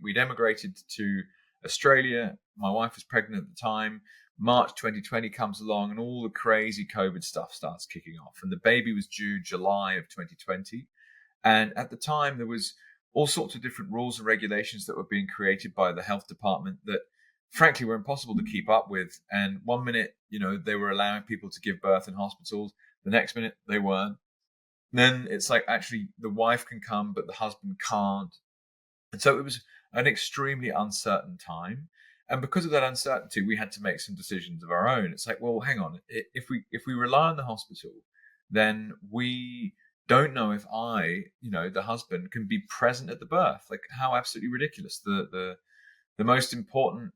we'd emigrated to Australia. My wife was pregnant at the time. March 2020 comes along and all the crazy COVID stuff starts kicking off. And the baby was due July of 2020. And at the time, there was all sorts of different rules and regulations that were being created by the health department that frankly were impossible to keep up with. And one minute, they were allowing people to give birth in hospitals. The next minute they weren't. Then it's like, actually the wife can come, but the husband can't. And so it was an extremely uncertain time. And because of that uncertainty, we had to make some decisions of our own. It's like, well, hang on. If we rely on the hospital, then we don't know if the husband, can be present at the birth. Like, how absolutely ridiculous. The most important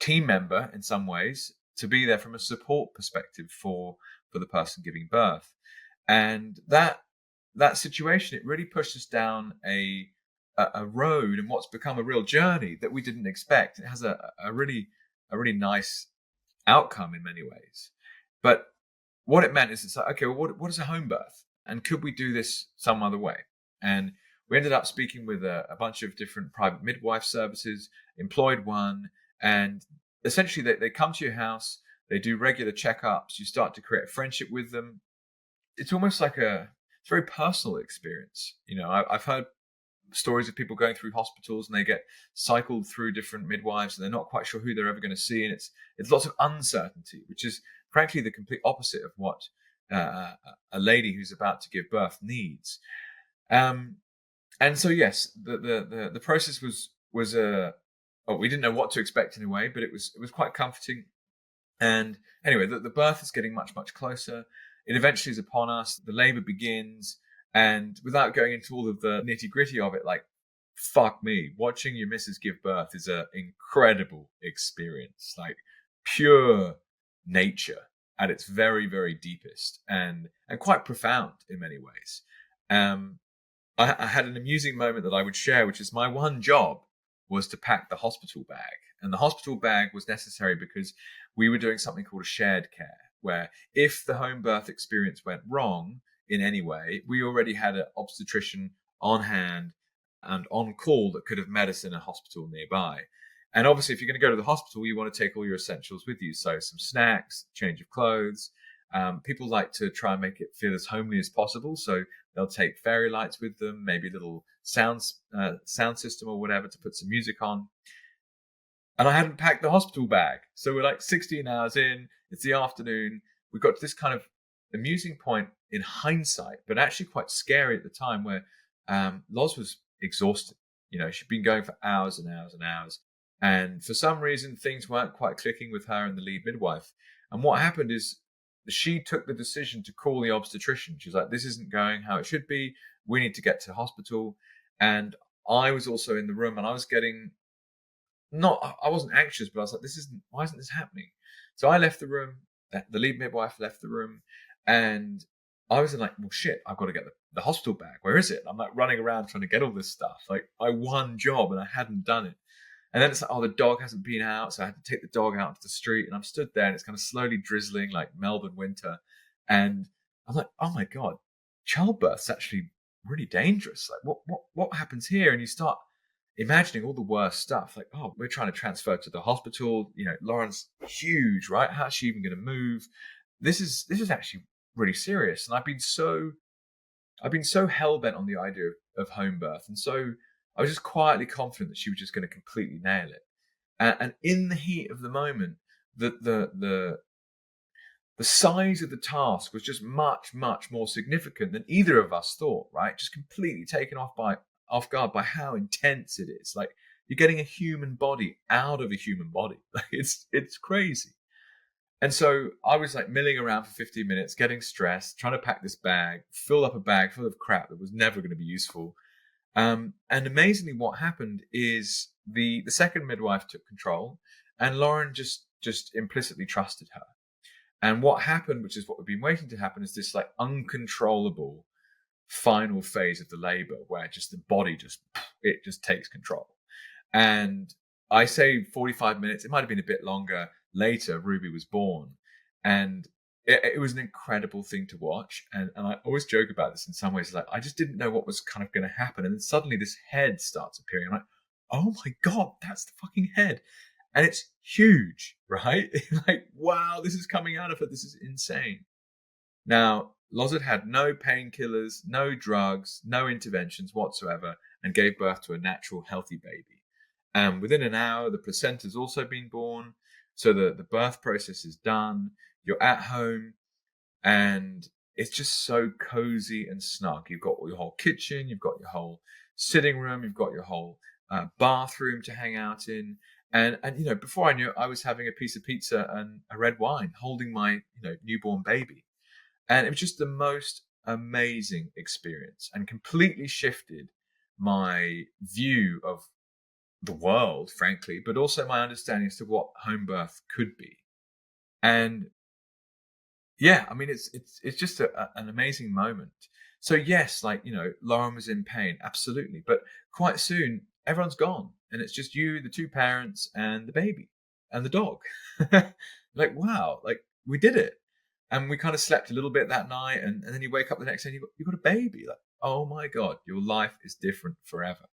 team member in some ways to be there from a support perspective for the person giving birth. And that situation, it really pushed us down a road and what's become a real journey that we didn't expect. It has a really nice outcome in many ways. But what it meant is, it's like, okay, well, what is a home birth? And could we do this some other way? And we ended up speaking with a bunch of different private midwife services, employed one, and essentially they come to your house, they do regular checkups, you start to create a friendship with them. It's almost like it's a very personal experience. I've heard stories of people going through hospitals and they get cycled through different midwives and they're not quite sure who they're ever going to see. And it's lots of uncertainty, which is frankly the complete opposite of what a lady who's about to give birth needs. And so, yes, the process was we didn't know what to expect in a way, but it was quite comforting. And anyway, the birth is getting much, much closer. It eventually is upon us. The labor begins. And without going into all of the nitty gritty of it, like, fuck me, watching your missus give birth is an incredible experience, like pure nature at its very, very deepest and quite profound in many ways. I had an amusing moment that I would share, which is my one job was to pack the hospital bag. And the hospital bag was necessary because we were doing something called a shared care, where if the home birth experience went wrong in any way, we already had an obstetrician on hand and on call that could have met us in a hospital nearby. And obviously, if you're going to go to the hospital, you want to take all your essentials with you. So some snacks, change of clothes. People like to try and make it feel as homely as possible. So they'll take fairy lights with them, maybe a little sound system or whatever to put some music on. And I hadn't packed the hospital bag. So we're like 16 hours in, it's the afternoon. We got to this kind of amusing point in hindsight, but actually quite scary at the time, where Loz was exhausted. She'd been going for hours and hours and hours. And for some reason, things weren't quite clicking with her and the lead midwife. And what happened is she took the decision to call the obstetrician. She's like, this isn't going how it should be. We need to get to hospital. And I was also in the room, and I was I wasn't anxious, but I was like, why isn't this happening? So I left the room. The lead midwife left the room, and I was like, well, shit, I've got to get the hospital bag. Where is it? I'm like running around trying to get all this stuff. Like, my one job, and I hadn't done it. And then it's like, the dog hasn't been out, so I had to take the dog out into the street. And I'm stood there, and it's kind of slowly drizzling like Melbourne winter. And I'm like, oh my God, childbirth's actually really dangerous. Like, what happens here? And you start imagining all the worst stuff. Like, we're trying to transfer to the hospital. Lauren's huge, right? How's she even going to move? This is actually really serious. And I've been so hell bent on the idea of home birth, and so I was just quietly confident that she was just going to completely nail it. And in the heat of the moment, the size of the task was just much, much more significant than either of us thought, right? Just completely taken off guard by how intense it is. Like, you're getting a human body out of a human body. Like, it's crazy. And so I was like milling around for 15 minutes, getting stressed, trying to pack this bag, fill up a bag full of crap that was never going to be useful. And amazingly, what happened is the second midwife took control, and Lauren just implicitly trusted her. And what happened, which is what we've been waiting to happen, is this like uncontrollable final phase of the labor, where just the body just takes control. And I say 45 minutes, it might have been a bit longer later, Ruby was born. And it was an incredible thing to watch. And I always joke about this in some ways, like, I just didn't know what was kind of going to happen. And then suddenly this head starts appearing. I'm like, oh my God, that's the fucking head. And it's huge, right? Like, wow, this is coming out of her. This is insane. Now, Loz had no painkillers, no drugs, no interventions whatsoever, and gave birth to a natural, healthy baby. And within an hour, the placenta's also been born. So the birth process is done. You're at home, and it's just so cozy and snug. You've got your whole kitchen, you've got your whole sitting room, you've got your whole bathroom to hang out in. And before I knew it, I was having a piece of pizza and a red wine, holding my newborn baby. And it was just the most amazing experience, and completely shifted my view of the world, frankly, but also my understanding as to what home birth could be. And yeah, I mean, it's just an amazing moment. So yes, Lauren was in pain, absolutely, but quite soon everyone's gone, and it's just you, the two parents, and the baby, and the dog. Like, wow, like we did it, and we kind of slept a little bit that night, and then you wake up the next day, and you got a baby. Like, oh my God, your life is different forever.